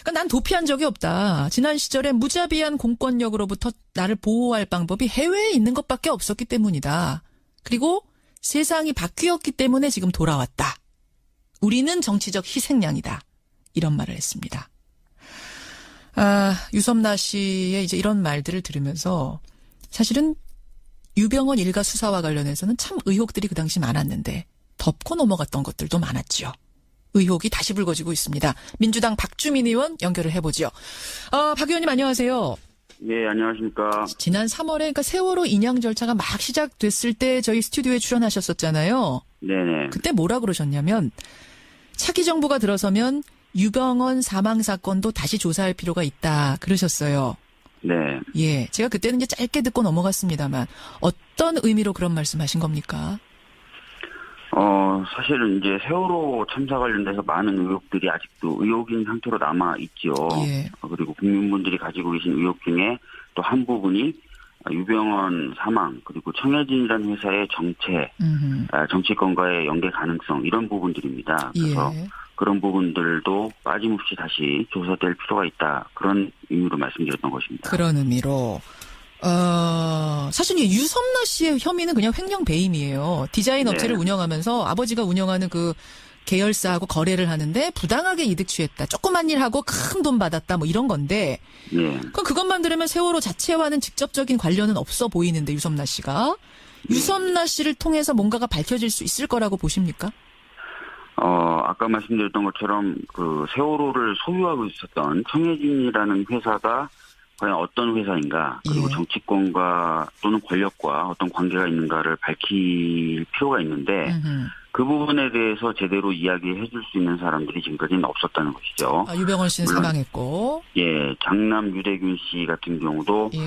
그러니까 난 도피한 적이 없다. 지난 시절에 무자비한 공권력으로부터 나를 보호할 방법이 해외에 있는 것밖에 없었기 때문이다. 그리고 세상이 바뀌었기 때문에 지금 돌아왔다. 우리는 정치적 희생양이다. 이런 말을 했습니다. 유섬나 씨의 이제 이런 말들을 들으면서 사실은 유병헌 일가 수사와 관련해서는 참 의혹들이 그 당시 많았는데 덮고 넘어갔던 것들도 많았죠. 의혹이 다시 불거지고 있습니다. 민주당 박주민 의원 연결을 해보죠. 박 의원님 안녕하세요. 예, 안녕하십니까. 지난 3월에 그러니까 세월호 인양 절차가 막 시작됐을 때 저희 스튜디오에 출연하셨었잖아요. 네네. 그때 뭐라 그러셨냐면 차기 정부가 들어서면 유병헌 사망 사건도 다시 조사할 필요가 있다 그러셨어요. 네. 예, 제가 그때는 이제 짧게 듣고 넘어갔습니다만 어떤 의미로 그런 말씀하신 겁니까? 사실은 이제 세월호 참사 관련돼서 많은 의혹들이 아직도 의혹인 상태로 남아 있죠. 예. 그리고 국민분들이 가지고 계신 의혹 중에 또 한 부분이 유병헌 사망 그리고 청해진이라는 회사의 정체, 정치권과의 연계 가능성 이런 부분들입니다. 그래서 예. 그런 부분들도 빠짐없이 다시 조사될 필요가 있다. 그런 의미로 말씀드렸던 것입니다. 그런 의미로. 사실 이 유섬나 씨의 혐의는 그냥 횡령 배임이에요. 디자인 업체를 네. 운영하면서 아버지가 운영하는 그 계열사하고 거래를 하는데 부당하게 이득 취했다. 조그만 일하고 큰 돈 받았다. 뭐 이런 건데. 예. 그럼 그것만 들으면 세월호 자체와는 직접적인 관련은 없어 보이는데 유섬나 씨가. 유섬나 씨를 통해서 뭔가가 밝혀질 수 있을 거라고 보십니까? 아까 말씀드렸던 것처럼 그 세월호를 소유하고 있었던 청해진이라는 회사가 과연 어떤 회사인가, 그리고 예. 정치권과 또는 권력과 어떤 관계가 있는가를 밝힐 필요가 있는데 그 부분에 대해서 제대로 이야기해 줄 수 있는 사람들이 지금까지는 없었다는 것이죠. 유병헌 씨는 사망했고. 예, 장남 유대균 씨 같은 경우도 예.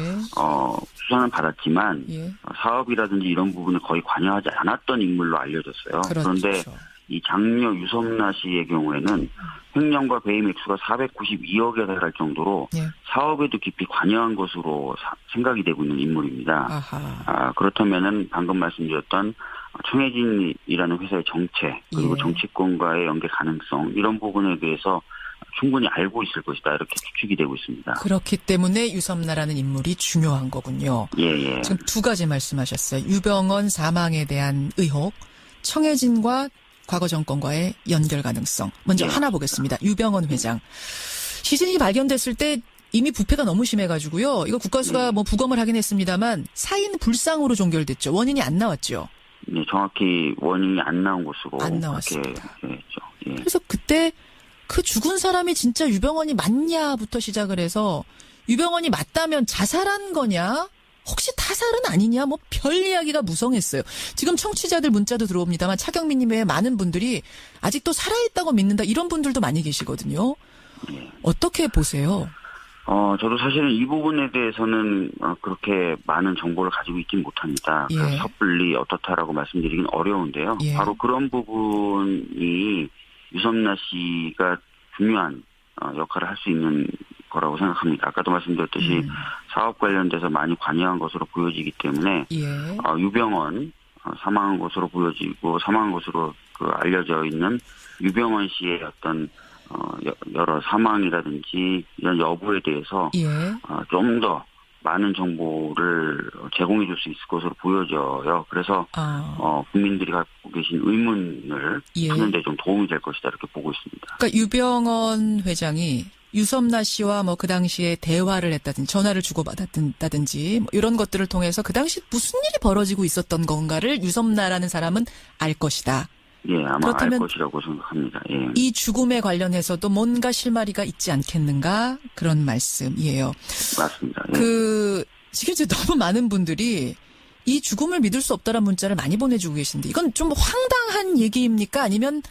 수사는 받았지만 예. 사업이라든지 이런 부분에 거의 관여하지 않았던 인물로 알려졌어요. 그렇죠. 그런데 이 장녀 유섬나 씨의 경우에는 횡령과 배임 액수가 492억에 달할 정도로 예. 사업에도 깊이 관여한 것으로 생각이 되고 있는 인물입니다. 아하. 그렇다면은 방금 말씀드렸던 청해진이라는 회사의 정체 그리고 예. 정치권과의 연계 가능성 이런 부분에 대해서 충분히 알고 있을 것이다 이렇게 추측이 되고 있습니다. 그렇기 때문에 유섬나라는 인물이 중요한 거군요. 예. 지금 두 가지 말씀하셨어요. 유병헌 사망에 대한 의혹, 청해진과 과거 정권과의 연결 가능성. 먼저 예. 하나 보겠습니다. 유병헌 회장. 시신이 발견됐을 때 이미 부패가 너무 심해가지고요. 이거 국과수가 뭐 부검을 하긴 했습니다만 사인 불상으로 종결됐죠. 원인이 안 나왔죠. 네, 정확히 원인이 안 나온 것으로 안 나왔습니다. 그렇게 했죠. 예. 그래서 그때 그 죽은 사람이 진짜 유병헌이 맞냐부터 시작을 해서 유병헌이 맞다면 자살한 거냐? 혹시 타살은 아니냐? 뭐 별 이야기가 무성했어요. 지금 청취자들 문자도 들어옵니다만 차경민님 외에 많은 분들이 아직도 살아있다고 믿는다 이런 분들도 많이 계시거든요. 어떻게 보세요? 저도 사실은 이 부분에 대해서는 그렇게 많은 정보를 가지고 있지 못합니다. 예. 그래서 섣불리 어떻다라고 말씀드리긴 어려운데요. 예. 바로 그런 부분이 유섬나 씨가 중요한 역할을 할 수 있는 거라고 생각합니다. 아까도 말씀드렸듯이 사업 관련돼서 많이 관여한 것으로 보여지기 때문에 예. 유병헌 사망한 것으로 보여지고 사망한 것으로 알려져 있는 유병헌 씨의 어떤 여러 사망이라든지 이런 여부에 대해서 예. 좀 더 많은 정보를 제공해 줄 수 있을 것으로 보여져요. 그래서 국민들이 갖고 계신 의문을 예. 푸는 데 좀 도움이 될 것이다 이렇게 보고 있습니다. 그러니까 유병헌 회장이 유섬나 씨와 뭐 그 당시에 대화를 했다든지 전화를 주고받았다든지 뭐 이런 것들을 통해서 그 당시 무슨 일이 벌어지고 있었던 건가를 유섬나라는 사람은 알 것이다. 예, 아마 알 그렇다면 것이라고 생각합니다. 예. 이 죽음에 관련해서도 뭔가 실마리가 있지 않겠는가 그런 말씀이에요. 맞습니다. 예. 지금 이제 너무 많은 분들이 이 죽음을 믿을 수 없다라는 문자를 많이 보내주고 계신데 이건 좀 황당한 얘기입니까? 아니면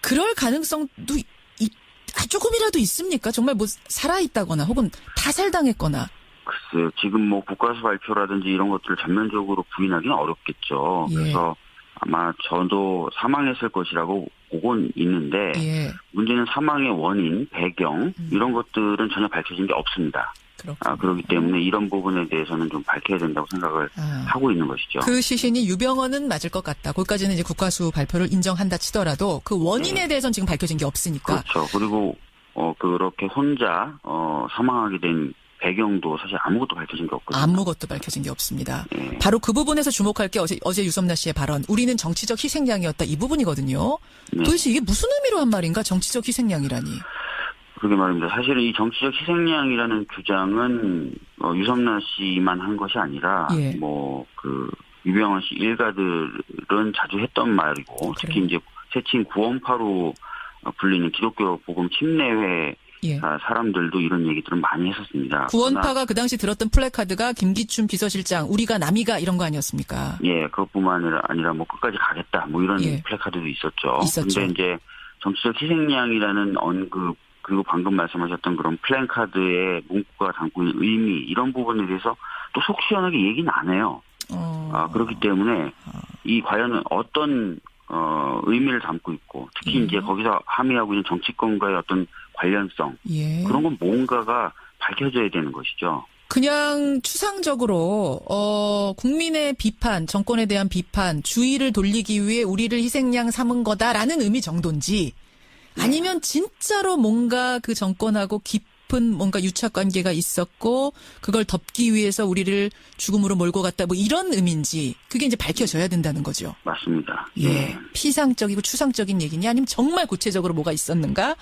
그럴 가능성도 조금이라도 있습니까? 정말 뭐 살아있다거나 혹은 타살당했거나. 글쎄요. 지금 뭐 국가수 발표라든지 이런 것들을 전면적으로 부인하기는 어렵겠죠. 예. 그래서 아마 저도 사망했을 것이라고 보고는 있는데 예. 문제는 사망의 원인, 배경 이런 것들은 전혀 밝혀진 게 없습니다. 그렇기 때문에 이런 부분에 대해서는 좀 밝혀야 된다고 생각을 하고 있는 것이죠. 그 시신이 유병헌은 맞을 것 같다. 거기까지는 이제 국가수 발표를 인정한다 치더라도 그 원인에 대해서는 지금 밝혀진 게 없으니까. 그렇죠. 그리고 그렇게 혼자 사망하게 된 배경도 사실 아무것도 밝혀진 게 없거든요. 아무것도 밝혀진 게 없습니다. 네. 바로 그 부분에서 주목할 게 어제 유섬나 씨의 발언. 우리는 정치적 희생양이었다. 이 부분이거든요. 네. 도대체 이게 무슨 의미로 한 말인가? 정치적 희생양이라니. 그러게 말입니다. 사실은 이 정치적 희생양이라는 주장은 유섬나 씨만 한 것이 아니라 예. 유병헌 씨 일가들은 자주 했던 말이고 특히 이제 세칭 구원파로 불리는 기독교 복음 침례회 예. 사람들도 이런 얘기들은 많이 했었습니다. 구원파가 그 당시 들었던 플래카드가 김기춘 비서실장, 우리가 남이가 이런 거 아니었습니까? 예, 그것뿐만 아니라 끝까지 가겠다, 이런 예. 플래카드도 있었죠. 있었죠. 근데 이제 정치적 희생양이라는 언급, 그리고 방금 말씀하셨던 그런 플랜카드의 문구가 담고 있는 의미, 이런 부분에 대해서 또 속 시원하게 얘기는 안 해요. 그렇기 때문에 이 과연 어떤 의미를 담고 있고 특히 이제 거기서 함의하고 있는 정치권과의 어떤 관련성 예. 그런 건 뭔가가 밝혀져야 되는 것이죠. 그냥 추상적으로 국민의 비판, 정권에 대한 비판, 주의를 돌리기 위해 우리를 희생양 삼은 거다라는 의미 정도인지 아니면 진짜로 뭔가 그 정권하고 깊은 뭔가 유착 관계가 있었고 그걸 덮기 위해서 우리를 죽음으로 몰고 갔다 이런 의미인지 그게 이제 밝혀져야 된다는 거죠. 맞습니다. 예. 피상적이고 추상적인 얘기냐 아니면 정말 구체적으로 뭐가 있었는가?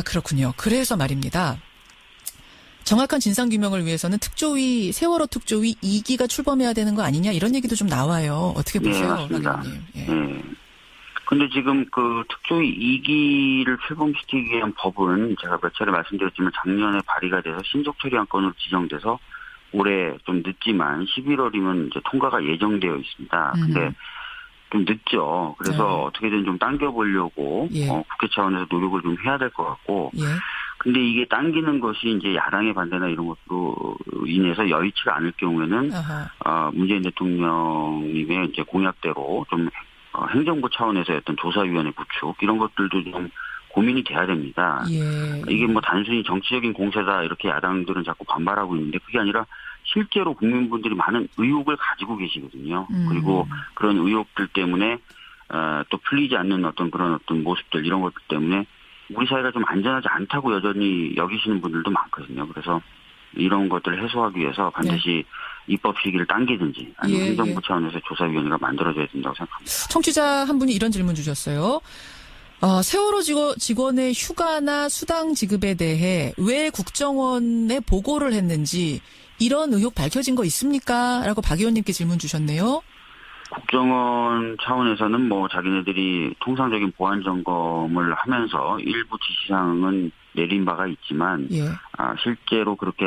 그렇군요. 그래서 말입니다. 정확한 진상규명을 위해서는 세월호 특조위 2기가 출범해야 되는 거 아니냐 이런 얘기도 좀 나와요. 어떻게 보세요? 맞습니다. 예. 근데 지금 그 특조위 2기를 출범시키기 위한 법은 제가 몇 차례 말씀드렸지만 작년에 발의가 돼서 신속 처리안 건으로 지정돼서 올해 좀 늦지만 11월이면 이제 통과가 예정되어 있습니다. 근데 좀 늦죠. 그래서 어떻게든 좀 당겨보려고 예. 국회 차원에서 노력을 좀 해야 될 것 같고 예. 근데 이게 당기는 것이 이제 야당의 반대나 이런 것도 인해서 여의치가 않을 경우에는 문재인 대통령님의 이제 공약대로 좀 행정부 차원에서의 어떤 조사위원회 구축 이런 것들도 좀 고민이 돼야 됩니다. 예. 이게 단순히 정치적인 공세다 이렇게 야당들은 자꾸 반발하고 있는데 그게 아니라 실제로 국민분들이 많은 의혹을 가지고 계시거든요. 그리고 그런 의혹들 때문에 또 풀리지 않는 그런 모습들 이런 것들 때문에 우리 사회가 좀 안전하지 않다고 여전히 여기시는 분들도 많거든요. 그래서 이런 것들을 해소하기 위해서 반드시 입법 시기를 당기든지 아니면 행정부 차원에서 조사위원회가 만들어져야 된다고 생각합니다. 청취자 한 분이 이런 질문 주셨어요. 세월호 직원의 휴가나 수당 지급에 대해 왜 국정원에 보고를 했는지 이런 의혹 밝혀진 거 있습니까? 라고 박 의원님께 질문 주셨네요. 국정원 차원에서는 자기네들이 통상적인 보안 점검을 하면서 일부 지시사항은 내린 바가 있지만 실제로 그렇게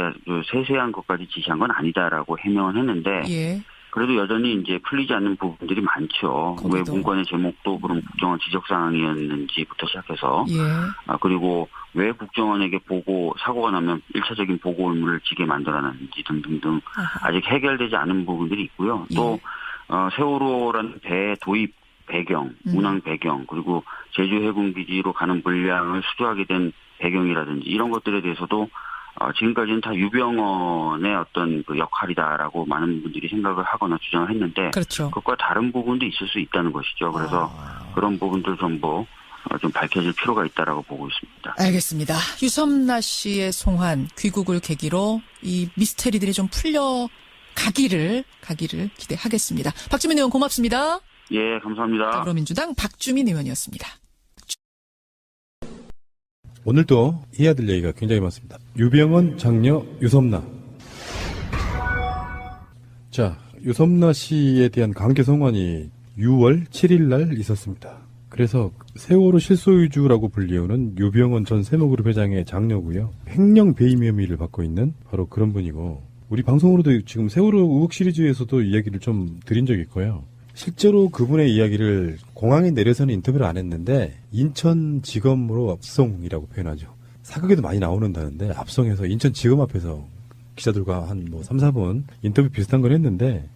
세세한 것까지 지시한 건 아니다라고 해명을 했는데 그래도 여전히 이제 풀리지 않는 부분들이 많죠. 왜 문건의 제목도 그럼 국정원 지적사항이었는지부터 시작해서 그리고 왜 국정원에게 사고가 나면 1차적인 보고 의무를 지게 만들어놨는지 등등등 아직 해결되지 않은 부분들이 있고요. 또 세월호라는 배 도입 배경, 운항 배경, 그리고 제주 해군기지로 가는 물량을 수주하게 된 배경이라든지 이런 것들에 대해서도 지금까지는 다 유병헌의 어떤 그 역할이다라고 많은 분들이 생각을 하거나 주장을 했는데 그렇죠. 그것과 다른 부분도 있을 수 있다는 것이죠. 그래서 그런 부분들 전부 좀 밝혀질 필요가 있다라고 보고 있습니다. 알겠습니다. 유섬나 씨의 송환, 귀국을 계기로 이 미스테리들이 좀 풀려가기를 기대하겠습니다. 박주민 의원 고맙습니다. 예, 감사합니다. 더불어민주당 박주민 의원이었습니다. 오늘도 해야 될 얘기가 굉장히 많습니다. 유병헌, 장녀, 유섬나. 자, 유섬나 씨에 대한 강제 송환이 6월 7일 날 있었습니다. 그래서 세월호 실소유주라고 불리우는 유병헌 전 세모그룹 회장의 장녀고요. 횡령 배임 혐의를 받고 있는 바로 그런 분이고 우리 방송으로도 지금 세월호 의혹 시리즈에서도 이야기를 좀 드린 적이 있고요. 실제로 그분의 이야기를 공항에 내려서는 인터뷰를 안 했는데 인천지검으로 압송이라고 표현하죠. 사극에도 많이 나오는다는데 압송해서 인천지검 앞에서 기자들과 한 3, 4분 인터뷰 비슷한 걸 했는데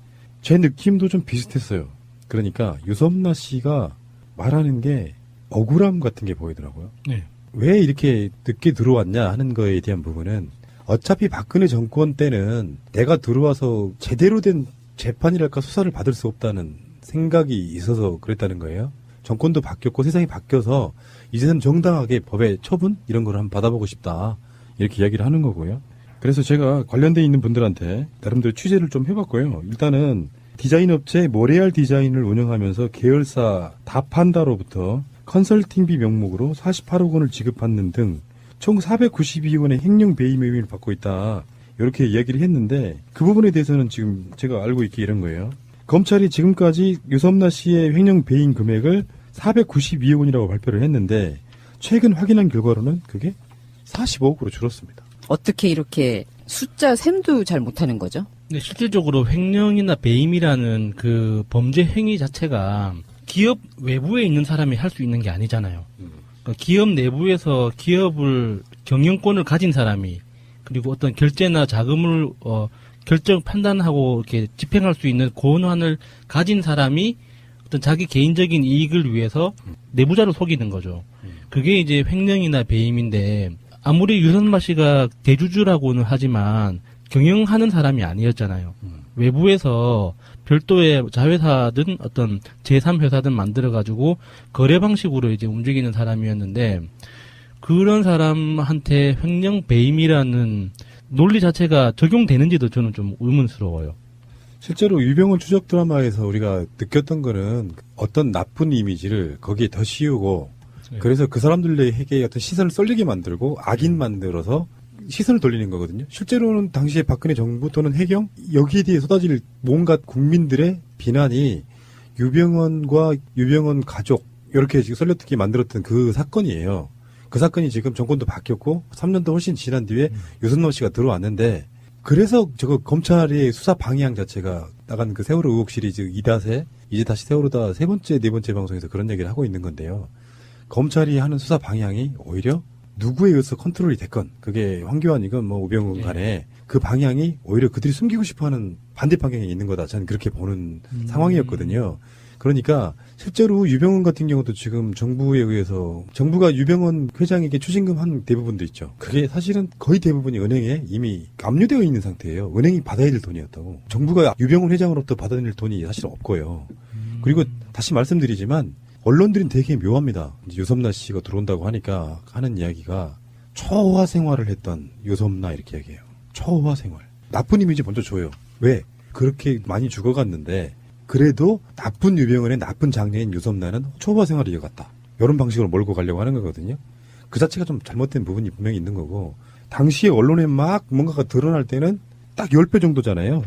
제 느낌도 좀 비슷했어요. 그러니까 유섬나 씨가 말하는 게 억울함 같은 게 보이더라고요. 네. 왜 이렇게 늦게 들어왔냐 하는 거에 대한 부분은 어차피 박근혜 정권 때는 내가 들어와서 제대로 된 재판이랄까 수사를 받을 수 없다는 생각이 있어서 그랬다는 거예요. 정권도 바뀌었고 세상이 바뀌어서 이제는 정당하게 법의 처분 이런 걸 한번 받아보고 싶다. 이렇게 이야기를 하는 거고요. 그래서 제가 관련돼 있는 분들한테 나름대로 취재를 좀 해봤고요. 일단은 디자인 업체 모레알 디자인을 운영하면서 계열사 다판다로부터 컨설팅비 명목으로 48억 원을 지급받는 등 총 492원의 횡령 배임 혐의를 받고 있다. 이렇게 이야기를 했는데 그 부분에 대해서는 지금 제가 알고 있기 이런 거예요. 검찰이 지금까지 유섬나 씨의 횡령 배임 금액을 492원이라고 발표를 했는데 최근 확인한 결과로는 그게 45억으로 줄었습니다. 어떻게 이렇게 숫자 셈도 잘 못하는 거죠? 네, 실질적으로 횡령이나 배임이라는 그 범죄 행위 자체가 기업 외부에 있는 사람이 할 수 있는 게 아니잖아요. 그러니까 기업 내부에서 기업을 경영권을 가진 사람이 그리고 어떤 결제나 자금을 결정 판단하고 이렇게 집행할 수 있는 권한을 가진 사람이 어떤 자기 개인적인 이익을 위해서 내부자를 속이는 거죠. 그게 이제 횡령이나 배임인데 아무리 유선마 씨가 대주주라고는 하지만 경영하는 사람이 아니었잖아요. 외부에서 별도의 자회사든 어떤 제3회사든 만들어가지고 거래 방식으로 이제 움직이는 사람이었는데 그런 사람한테 횡령 배임이라는 논리 자체가 적용되는지도 저는 좀 의문스러워요. 실제로 유병헌 추적 드라마에서 우리가 느꼈던 거는 어떤 나쁜 이미지를 거기에 더 씌우고 그래서 그 사람들에게 어떤 시선을 쏠리게 만들고 악인 만들어서 시선을 돌리는 거거든요. 실제로는 당시에 박근혜 정부 또는 해경 여기에 대해 쏟아질 뭔가 국민들의 비난이 유병헌과 유병헌 가족 이렇게 지금 썰려듣게 만들었던 그 사건이에요. 그 사건이 지금 정권도 바뀌었고 3년도 훨씬 지난 뒤에 유승남 씨가 들어왔는데 그래서 저거 검찰의 수사 방향 자체가 나간 그 세월호 의혹 시리즈 2닷에 이제 다시 세월호다 세 번째 네 번째 방송에서 그런 얘기를 하고 있는 건데요. 검찰이 하는 수사 방향이 오히려 누구에 의해서 컨트롤이 됐건 그게 황교안이건 뭐 우병우 간에 그 방향이 오히려 그들이 숨기고 싶어하는 반대 방향에 있는 거다. 저는 그렇게 보는 상황이었거든요. 그러니까 실제로 유병헌 같은 경우도 지금 정부에 의해서 정부가 유병헌 회장에게 추징금 한 대부분도 있죠. 그게 사실은 거의 대부분이 은행에 이미 압류되어 있는 상태예요. 은행이 받아야 될 돈이었다고. 정부가 유병헌 회장으로부터 받아야 될 돈이 사실 없고요. 그리고 다시 말씀드리지만 언론들은 되게 묘합니다. 유섬나 씨가 들어온다고 하니까 하는 이야기가 초호화 생활을 했던 유섬나 이렇게 얘기해요. 초호화 생활. 나쁜 이미지 먼저 줘요. 왜? 그렇게 많이 죽어갔는데 그래도 나쁜 유병헌의 나쁜 장녀인 유섬나는 초호화 생활을 이어갔다. 이런 방식으로 몰고 가려고 하는 거거든요. 그 자체가 좀 잘못된 부분이 분명히 있는 거고 당시에 언론에 막 뭔가가 드러날 때는 딱 10배 정도잖아요.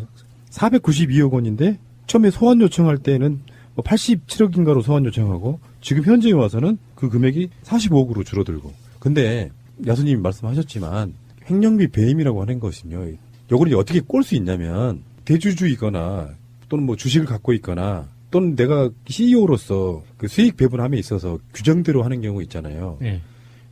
492억 원인데 처음에 소환 요청할 때는 87억인가로 소환 요청하고 지금 현재에 와서는 그 금액이 45억으로 줄어들고 근데 야수님이 말씀하셨지만 횡령비 배임이라고 하는 것은요. 이걸 어떻게 꼴 수 있냐면 대주주이거나 또는 뭐 주식을 갖고 있거나 또는 내가 CEO로서 그 수익 배분함에 있어서 규정대로 하는 경우 있잖아요. 네.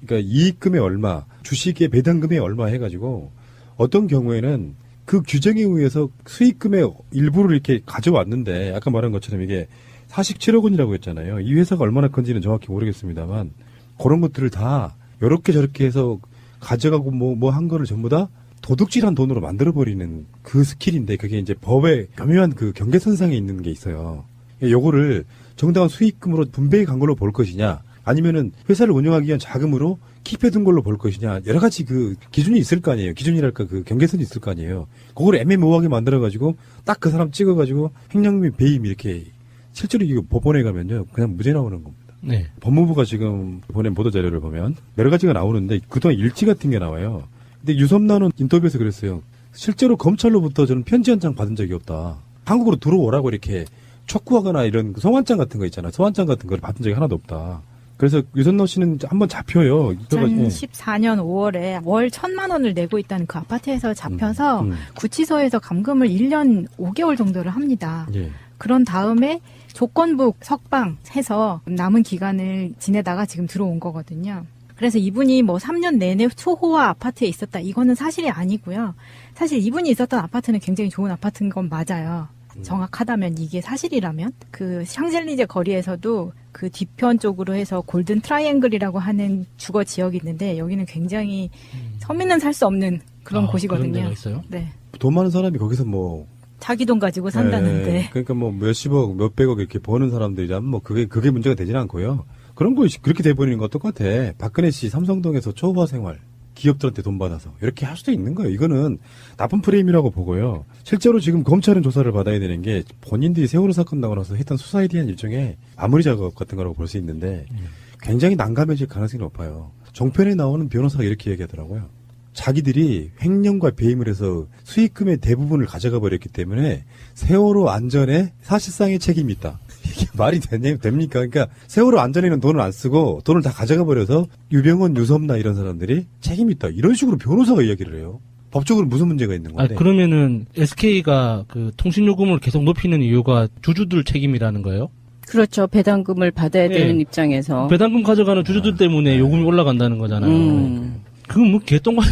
그러니까 이익금의 얼마, 주식의 배당금의 얼마 해가지고 어떤 경우에는 그 규정에 의해서 수익금의 일부를 이렇게 가져왔는데 아까 말한 것처럼 이게 47억 원이라고 했잖아요. 이 회사가 얼마나 큰지는 정확히 모르겠습니다만 그런 것들을 다 이렇게 저렇게 해서 가져가고 뭐 한 거를 전부 다 도둑질한 돈으로 만들어버리는 그 스킬인데 그게 이제 법의 교묘한 그 경계선상에 있는 게 있어요. 요거를 정당한 수익금으로 분배해 간 걸로 볼 것이냐 아니면은 회사를 운영하기 위한 자금으로 킵해둔 걸로 볼 것이냐 여러 가지 그 기준이 있을 거 아니에요. 기준이랄까 그 경계선이 있을 거 아니에요. 그걸 애매모호하게 만들어가지고 딱 그 사람 찍어가지고 횡령비 배임 이렇게 실제로 이거 법원에 가면요 그냥 무죄 나오는 겁니다. 네. 법무부가 지금 보낸 보도자료를 보면 여러 가지가 나오는데 그동안 일지 같은 게 나와요. 근데 유섬나는 인터뷰에서 그랬어요. 실제로 검찰로부터 저는 편지 한 장 받은 적이 없다. 한국으로 들어오라고 이렇게 촉구하거나 이런 소환장 같은 거 있잖아요. 소환장 같은 걸 받은 적이 하나도 없다. 그래서 유섬나 씨는 한번 잡혀요. 2014년 5월에 월 1,000만 원을 내고 있다는 그 아파트에서 잡혀서 구치소에서 감금을 1년 5개월 정도를 합니다. 예. 그런 다음에 조건부 석방해서 남은 기간을 지내다가 지금 들어온 거거든요. 그래서 이분이 뭐 3년 내내 초호화 아파트에 있었다. 이거는 사실이 아니고요. 사실 이분이 있었던 아파트는 굉장히 좋은 아파트인 건 맞아요. 정확하다면 이게 사실이라면 그 샹젤리제 거리에서도 그 뒤편 쪽으로 해서 골든 트라이앵글이라고 하는 주거 지역이 있는데 여기는 굉장히 서민은 살 수 없는 그런 곳이거든요. 그런 데가 있어요? 네. 돈 많은 사람이 거기서 뭐 자기 돈 가지고 산다는데. 그러니까 뭐 몇십억, 몇백억 이렇게 버는 사람들이라면 뭐 그게 문제가 되지는 않고요. 그런 거 그렇게 돼버리는 거 똑같아. 박근혜 씨 삼성동에서 초호화 생활 기업들한테 돈 받아서 이렇게 할 수도 있는 거예요. 이거는 나쁜 프레임이라고 보고요. 실제로 지금 검찰은 조사를 받아야 되는 게 본인들이 세월호 사건 나고 나서 했던 수사에 대한 일종의 마무리 작업 같은 거라고 볼 수 있는데 굉장히 난감해질 가능성이 높아요. 종편에 나오는 변호사가 이렇게 얘기하더라고요. 자기들이 횡령과 배임을 해서 수익금의 대부분을 가져가 버렸기 때문에 세월호 안전에 사실상의 책임이 있다. 이게 말이 됩니까? 그러니까 세월호 안전에는 돈을 안 쓰고 돈을 다 가져가 버려서 유병헌, 유섬나 이런 사람들이 책임이 있다. 이런 식으로 변호사가 이야기를 해요. 법적으로 무슨 문제가 있는 건데? 그러면은 SK가 그 통신 요금을 계속 높이는 이유가 주주들 책임이라는 거예요? 그렇죠. 배당금을 받아야 되는 입장에서. 배당금 가져가는 주주들 때문에 요금이 올라간다는 거잖아요. 그건 뭐 개똥만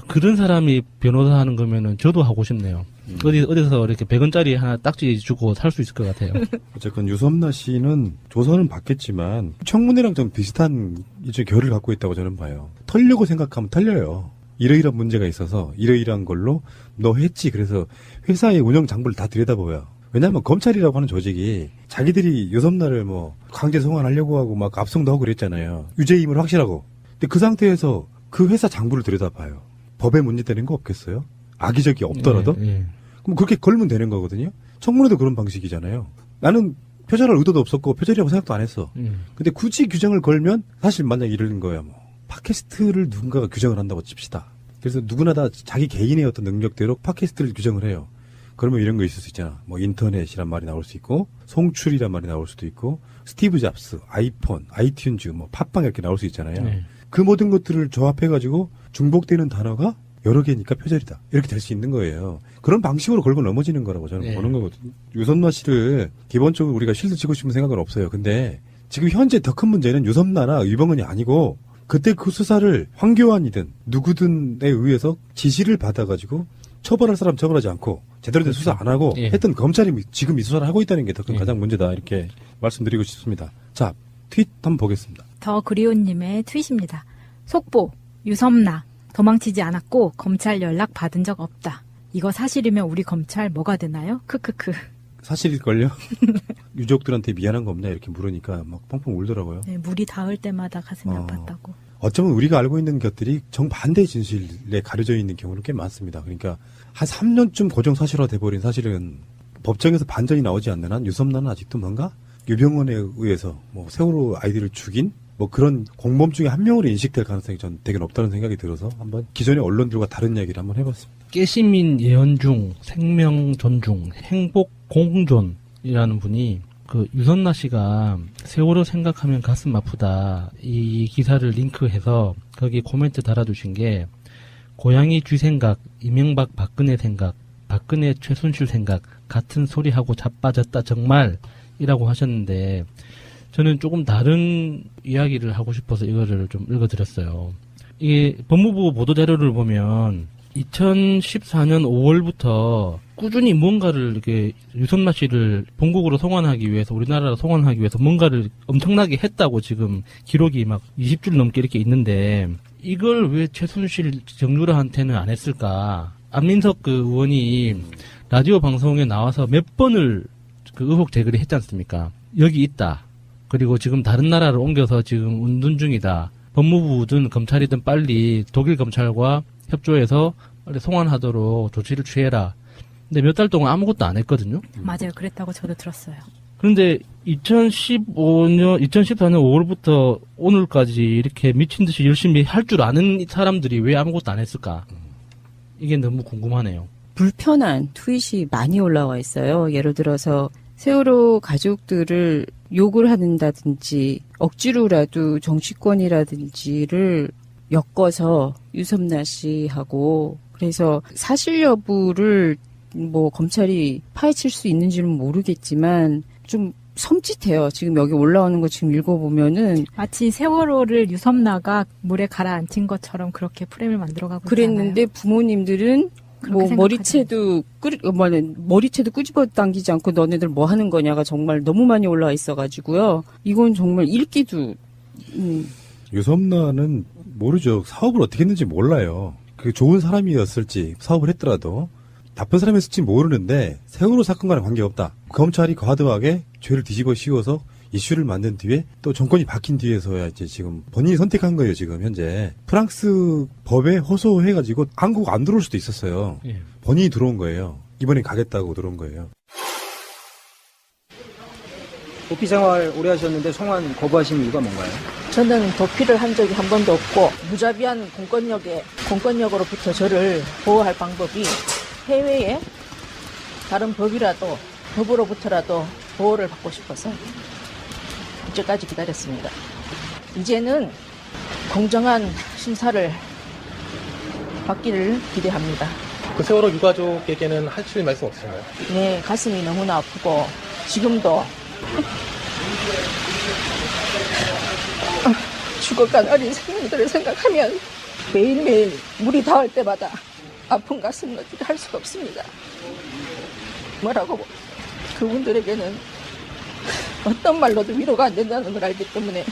그런 사람이 변호사 하는 거면은 저도 하고 싶네요. 어디서 이렇게 100원짜리 하나 딱지 주고 살 수 있을 것 같아요. 어쨌건 유섬나 씨는 조선은 받겠지만 청문회랑 좀 비슷한 이제 결을 갖고 있다고 저는 봐요. 털려고 생각하면 털려요. 이러이러한 문제가 있어서 이러이러한 걸로 너 했지. 그래서 회사의 운영 장부를 다 들여다봐요. 왜냐하면 검찰이라고 하는 조직이 자기들이 유섬나를 뭐 강제 송환하려고 하고 막 압송도 하고 그랬잖아요. 유죄임을 확실하고. 근데 그 상태에서 그 회사 장부를 들여다봐요. 법에 문제되는 거 없겠어요? 악의적이 없더라도? 그럼 그렇게 걸면 되는 거거든요. 청문회도 그런 방식이잖아요. 나는 표절할 의도도 없었고 표절이라고 생각도 안 했어. 근데 굳이 규정을 걸면 사실 만약에 이러는 거야. 뭐 팟캐스트를 누군가가 규정을 한다고 칩시다. 그래서 누구나 다 자기 개인의 어떤 능력대로 팟캐스트를 규정을 해요. 그러면 이런 거 있을 수 있잖아. 뭐 인터넷이란 말이 나올 수 있고 송출이란 말이 나올 수도 있고 스티브 잡스, 아이폰, 아이튠즈, 뭐 팟빵 이렇게 나올 수 있잖아요. 그 모든 것들을 조합해가지고 중복되는 단어가 여러 개니까 표절이다. 이렇게 될 수 있는 거예요. 그런 방식으로 걸고 넘어지는 거라고 저는 보는 거거든요. 유섬나 씨를 기본적으로 우리가 실드 치고 싶은 생각은 없어요. 근데 지금 현재 더 큰 문제는 유섬나나 유병헌이 아니고 그때 그 수사를 황교안이든 누구든에 의해서 지시를 받아가지고 처벌할 사람 처벌하지 않고 제대로 된 수사 안 하고 했던 검찰이 지금 이 수사를 하고 있다는 게 더 큰 가장 문제다. 이렇게 말씀드리고 싶습니다. 자, 트윗 한번 보겠습니다. 더 그리온님의 트윗입니다. 속보, 유섬나. 도망치지 않았고 검찰 연락 받은 적 없다. 이거 사실이면 우리 검찰 뭐가 되나요? 크크크. 사실일걸요? 유족들한테 미안한 거 없냐 이렇게 물으니까 막 펑펑 울더라고요. 네, 물이 닿을 때마다 가슴이 아팠다고. 어쩌면 우리가 알고 있는 것들이 정반대의 진실에 가려져 있는 경우는 꽤 많습니다. 그러니까 한 3년쯤 고정사실화 돼버린 사실은 법정에서 반전이 나오지 않는 한 유섬나는 아직도 뭔가 유병헌에 의해서 뭐 세월호 아이들을 죽인 뭐 그런 공범 중에 한 명으로 인식될 가능성이 전 되게 높다는 생각이 들어서 한번 기존의 언론들과 다른 이야기를 한번 해봤습니다. 깨시민 예언중, 생명 존중, 행복 공존이라는 분이 그 유섬나 씨가 세월호 생각하면 가슴 아프다 이 기사를 링크해서 거기 코멘트 달아주신 게 고양이 쥐 생각, 이명박 박근혜 생각, 박근혜 최순실 생각 같은 소리하고 자빠졌다 정말이라고 하셨는데 저는 조금 다른 이야기를 하고 싶어서 이거를 좀 읽어드렸어요. 이게 법무부 보도자료를 보면 2014년 5월부터 꾸준히 뭔가를 이렇게 유섬나 씨를 본국으로 송환하기 위해서 우리나라로 송환하기 위해서 뭔가를 엄청나게 했다고 지금 기록이 막 20줄 넘게 이렇게 있는데 이걸 왜 최순실 정유라한테는 안 했을까? 안민석 그 의원이 라디오 방송에 나와서 몇 번을 그 의혹 제기를 했지 않습니까? 여기 있다. 그리고 지금 다른 나라로 옮겨서 지금 운둔 중이다. 법무부든 검찰이든 빨리 독일 검찰과 협조해서 빨리 송환하도록 조치를 취해라. 근데 몇 달 동안 아무것도 안 했거든요. 맞아요. 그랬다고 저도 들었어요. 그런데 2014년 5월부터 오늘까지 이렇게 미친 듯이 열심히 할 줄 아는 사람들이 왜 아무것도 안 했을까? 이게 너무 궁금하네요. 불편한 트윗이 많이 올라와 있어요. 예를 들어서 세월호 가족들을 욕을 한다든지 억지로라도 정치권이라든지를 엮어서 유섬나 씨하고 그래서 사실 여부를 뭐 검찰이 파헤칠 수 있는지는 모르겠지만 좀 섬찟해요. 지금 여기 올라오는 거 지금 읽어보면은 마치 세월호를 유섬나가 물에 가라앉힌 것처럼 그렇게 프레임을 만들어가고 그랬는데 있잖아요. 부모님들은 뭐 머리채도 끄집어 당기지 않고 너네들 뭐 하는 거냐가 정말 너무 많이 올라와 있어가지고요. 이건 정말 읽기도 유섬나는 모르죠. 사업을 어떻게 했는지 몰라요. 그 좋은 사람이었을지 사업을 했더라도 나쁜 사람이었을지 모르는데 세월호 사건과는 관계없다. 검찰이 과도하게 죄를 뒤집어 씌워서 이슈를 만든 뒤에 또 정권이 바뀐 뒤에서야 이제 지금 본인이 선택한 거예요, 지금 현재. 프랑스 법에 호소해가지고 한국 안 들어올 수도 있었어요. 예. 본인이 들어온 거예요. 이번에 가겠다고 들어온 거예요. 도피 생활 오래 하셨는데 송환 거부하신 이유가 뭔가요? 저는 도피를 한 적이 한 번도 없고 무자비한 공권력으로부터 저를 보호할 방법이 해외의 다른 법으로부터라도 보호를 받고 싶어서 이제까지 기다렸습니다. 이제는 공정한 심사를 받기를 기대합니다. 그 세월호 유가족에게는 하실 말씀 없으신가요? 네, 가슴이 너무나 아프고 지금도 죽어간 어린 생명들을 생각하면 매일매일 물이 닿을 때마다 아픈 가슴을 어떻게 할 수가 없습니다. 뭐라고 그분들에게는 어떤 말로도 위로가 안 된다는 걸 알기 때문에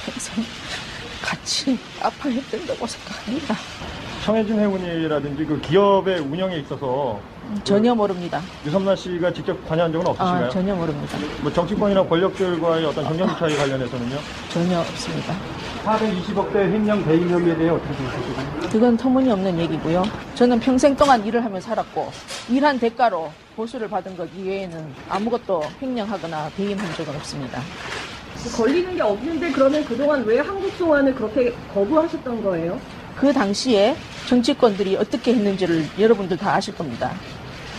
항상 같이 아파야 된다고 생각합니다. 청해진 해운이라든지 그 기업의 운영에 있어서 전혀 모릅니다. 유섬나 씨가 직접 관여한 적은 없으신가요? 전혀 모릅니다. 뭐 정치권이나 권력들과의 어떤 경쟁 차이 관련해서는요? 전혀 없습니다. 420억대 횡령 배임 혐의에 대해 어떻게 생각하시나요? 그건 터무니없는 얘기고요. 저는 평생 동안 일을 하며 살았고 일한 대가로 보수를 받은 것 이외에는 아무것도 횡령하거나 배임한 적은 없습니다. 걸리는 게 없는데 그러면 그동안 왜 한국 송환을 그렇게 거부하셨던 거예요? 그 당시에 정치권들이 어떻게 했는지를 여러분들 다 아실 겁니다.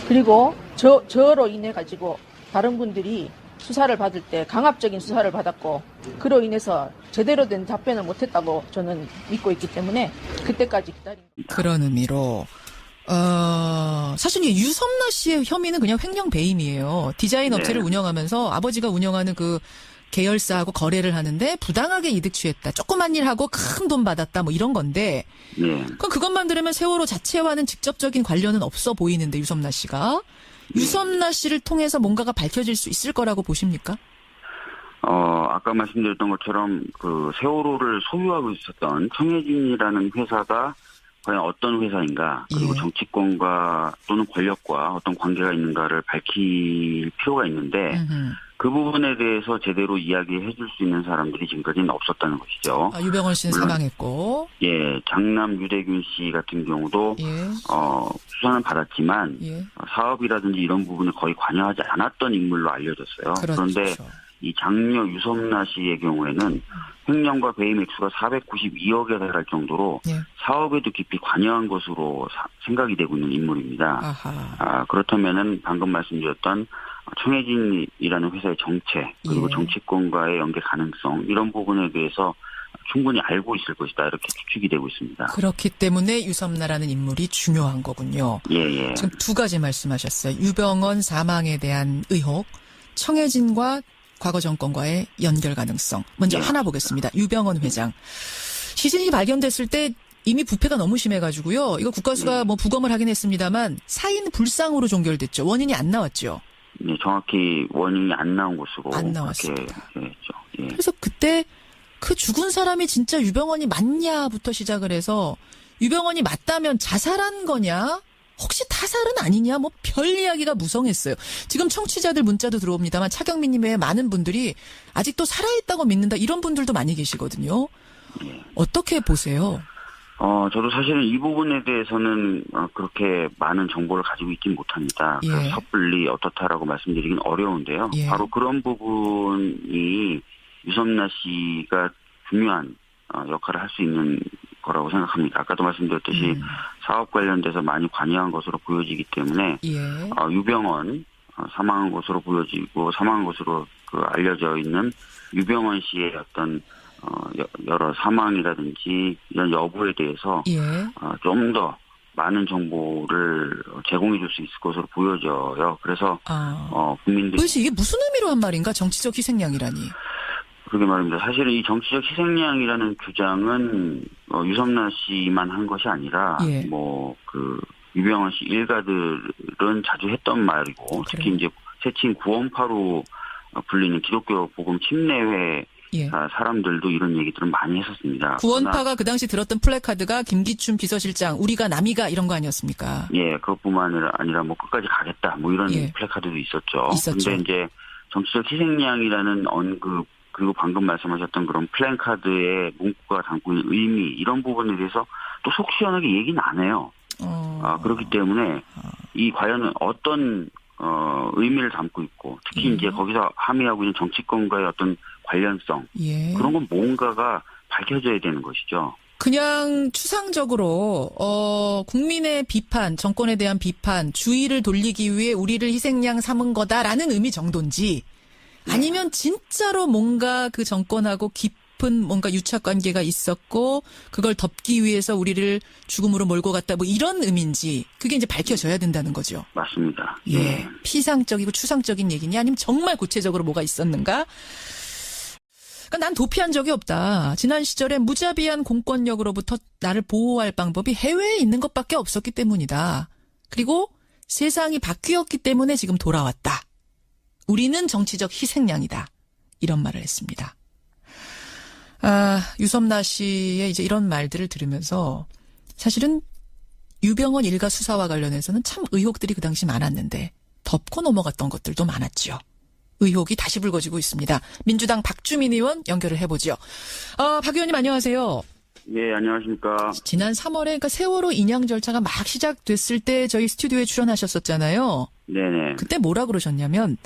그리고 저로 인해 가지고 다른 분들이 수사를 받을 때 강압적인 수사를 받았고 그로 인해서 제대로 된 답변을 못했다고 저는 믿고 있기 때문에 그때까지 기다린 겁니다. 그런 의미로 사실 이 유섬나 씨의 혐의는 그냥 횡령 배임이에요. 디자인 업체를 운영하면서 아버지가 운영하는 그 계열사하고 거래를 하는데 부당하게 이득 취했다. 조그만 일 하고 큰 돈 받았다. 뭐 이런 건데. 그럼 그것만 들으면 세월호 자체와는 직접적인 관련은 없어 보이는데 유섬나 씨가. 유섬나 씨를 통해서 뭔가가 밝혀질 수 있을 거라고 보십니까? 아까 말씀드렸던 것처럼 그 세월호를 소유하고 있었던 청해진이라는 회사가 과연 어떤 회사인가, 그리고 정치권과 또는 권력과 어떤 관계가 있는가를 밝힐 필요가 있는데 그 부분에 대해서 제대로 이야기해 줄 수 있는 사람들이 지금까지는 없었다는 것이죠. 유병헌 씨는 사망했고. 장남 유대균 씨 같은 경우도 수사는 받았지만 사업이라든지 이런 부분에 거의 관여하지 않았던 인물로 알려졌어요. 그런데 이 장녀 유섬나 씨의 경우에는 횡령과 배임 액수가 492억에 달할 정도로 사업에도 깊이 관여한 것으로 생각이 되고 있는 인물입니다. 그렇다면은 방금 말씀드렸던 청해진이라는 회사의 정체 그리고 정치권과의 연계 가능성 이런 부분에 대해서 충분히 알고 있을 것이다 이렇게 추측이 되고 있습니다. 그렇기 때문에 유섬나라는 인물이 중요한 거군요. 지금 두 가지 말씀하셨어요. 유병헌 사망에 대한 의혹, 청해진과 과거 정권과의 연결 가능성. 먼저 하나 보겠습니다. 유병헌 회장. 시신이 발견됐을 때 이미 부패가 너무 심해가지고요. 이거 국가수가 뭐 부검을 하긴 했습니다만 사인 불상으로 종결됐죠. 원인이 안 나왔죠. 네, 정확히 원인이 안 나온 것으로 안 나왔습니다. 했죠. 그래서 그때 그 죽은 사람이 진짜 유병헌이 맞냐부터 시작을 해서 유병헌이 맞다면 자살한 거냐? 혹시 타살은 아니냐? 뭐 별 이야기가 무성했어요. 지금 청취자들 문자도 들어옵니다만 차경민 외에 많은 분들이 아직도 살아있다고 믿는다 이런 분들도 많이 계시거든요. 어떻게 보세요? 저도 사실은 이 부분에 대해서는 그렇게 많은 정보를 가지고 있진 못합니다. 그래서 섣불리 어떻다라고 말씀드리긴 어려운데요. 바로 그런 부분이 유섬나 씨가 중요한 역할을 할 수 있는 거라고 생각합니다. 아까도 말씀드렸듯이 사업 관련돼서 많이 관여한 것으로 보여지기 때문에 유병헌 사망한 것으로 보여지고 사망한 것으로 알려져 있는 유병헌 씨의 어떤 여러 사망이라든지 이런 여부에 대해서 좀 더 많은 정보를 제공해 줄 수 있을 것으로 보여져요. 그래서 국민들이 도대체 이게 무슨 의미로 한 말인가? 정치적 희생양이라니. 그러게 말입니다. 사실은 이 정치적 희생양이라는 규정은 유섬나 씨만 한 것이 아니라 유병헌 씨 일가들은 자주 했던 말이고 특히 이제 세칭 구원파로 불리는 기독교 복음 침례회 사람들도 이런 얘기들은 많이 했었습니다. 구원파가 그 당시 들었던 플래카드가 김기춘 비서실장 우리가 남이가 이런 거 아니었습니까? 그것뿐만 아니라 뭐 끝까지 가겠다 뭐 이런 플래카드도 있었죠. 근데 이제 정치적 희생양이라는 언급, 그리고 방금 말씀하셨던 그런 플랜카드의 문구가 담고 있는 의미, 이런 부분에 대해서 또 속 시원하게 얘기는 안 해요. 그렇기 때문에 이 과연 어떤 의미를 담고 있고, 특히 이제 거기서 함의하고 있는 정치권과의 어떤 관련성, 그런 건 뭔가가 밝혀져야 되는 것이죠. 그냥 추상적으로 국민의 비판, 정권에 대한 비판, 주의를 돌리기 위해 우리를 희생양 삼은 거다라는 의미 정도인지, 아니면 진짜로 뭔가 그 정권하고 깊은 뭔가 유착 관계가 있었고 그걸 덮기 위해서 우리를 죽음으로 몰고 갔다, 뭐 이런 의미인지 그게 이제 밝혀져야 된다는 거죠. 맞습니다. 예. 피상적이고 추상적인 얘기냐, 아니면 정말 구체적으로 뭐가 있었는가? 그러니까 난 도피한 적이 없다. 지난 시절에 무자비한 공권력으로부터 나를 보호할 방법이 해외에 있는 것밖에 없었기 때문이다. 그리고 세상이 바뀌었기 때문에 지금 돌아왔다. 우리는 정치적 희생양이다. 이런 말을 했습니다. 유섬나 씨의 이제 이런 말들을 들으면서 사실은 유병헌 일가 수사와 관련해서는 참 의혹들이 그 당시 많았는데 덮고 넘어갔던 것들도 많았죠. 의혹이 다시 불거지고 있습니다. 민주당 박주민 의원 연결을 해보죠. 박 의원님 안녕하세요. 네, 안녕하십니까. 지난 3월에 그러니까 세월호 인양 절차가 막 시작됐을 때 저희 스튜디오에 출연하셨었잖아요. 네네. 그때 뭐라 그러셨냐면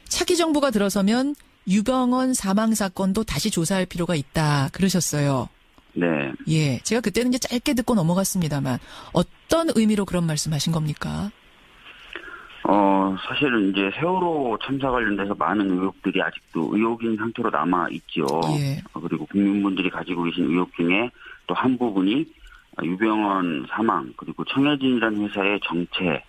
차기 정부가 들어서면 유병헌 사망 사건도 다시 조사할 필요가 있다 그러셨어요. 네. 예, 제가 그때는 이제 짧게 듣고 넘어갔습니다만 어떤 의미로 그런 말씀하신 겁니까? 사실은 이제 세월호 참사 관련돼서 많은 의혹들이 아직도 의혹인 상태로 남아 있죠. 예. 그리고 국민분들이 가지고 계신 의혹 중에 또 한 부분이 유병헌 사망, 그리고 청해진이라는 회사의 정체,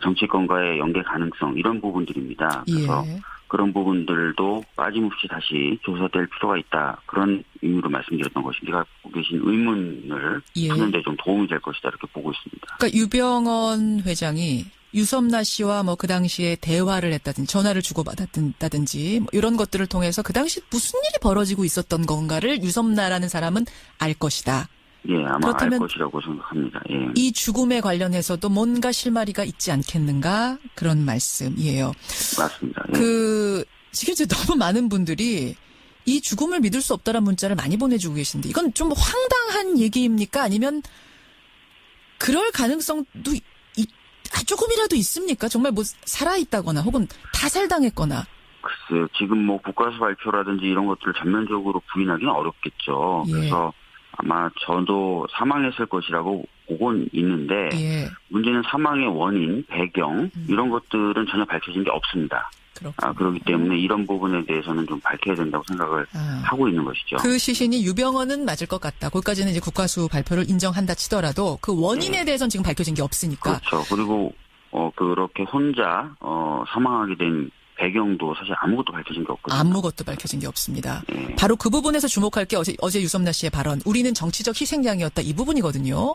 정치권과의 연계 가능성, 이런 부분들입니다. 그래서 그런 부분들도 빠짐없이 다시 조사될 필요가 있다. 그런 의미로 말씀드렸던 것입니다. 갖고 계신 의문을 푸는 데 좀 도움이 될 것이다. 이렇게 보고 있습니다. 그러니까 유병헌 회장이 유섬나 씨와 뭐 그 당시에 대화를 했다든지 전화를 주고받았다든지 뭐 이런 것들을 통해서 그 당시 무슨 일이 벌어지고 있었던 건가를 유섬나라는 사람은 알 것이다. 예, 아마 알 것이라고 생각합니다. 예. 이 죽음에 관련해서도 뭔가 실마리가 있지 않겠는가, 그런 말씀이에요. 맞습니다. 예. 지금 이제 너무 많은 분들이 이 죽음을 믿을 수 없다라는 문자를 많이 보내주고 계신데 이건 좀 황당한 얘기입니까? 아니면 그럴 가능성도 조금이라도 있습니까? 정말 뭐 살아있다거나 혹은 타살당했거나. 글쎄요. 지금 뭐 국가수 발표라든지 이런 것들을 전면적으로 부인하기는 어렵겠죠. 예. 그래서 아마 저도 사망했을 것이라고 보고는 있는데 문제는 사망의 원인, 배경 이런 것들은 전혀 밝혀진 게 없습니다. 그렇기 때문에 이런 부분에 대해서는 좀 밝혀야 된다고 생각을 하고 있는 것이죠. 그 시신이 유병헌은 맞을 것 같다. 거기까지는 이제 국가수 발표를 인정한다 치더라도 그 원인에 대해서는 지금 밝혀진 게 없으니까. 그렇죠. 그리고 그렇게 혼자 사망하게 된 배경도 사실 아무것도 밝혀진 게 없거든요. 아무것도 밝혀진 게 없습니다. 바로 그 부분에서 주목할 게 어제 유섬나 씨의 발언. 우리는 정치적 희생양이었다. 이 부분이거든요.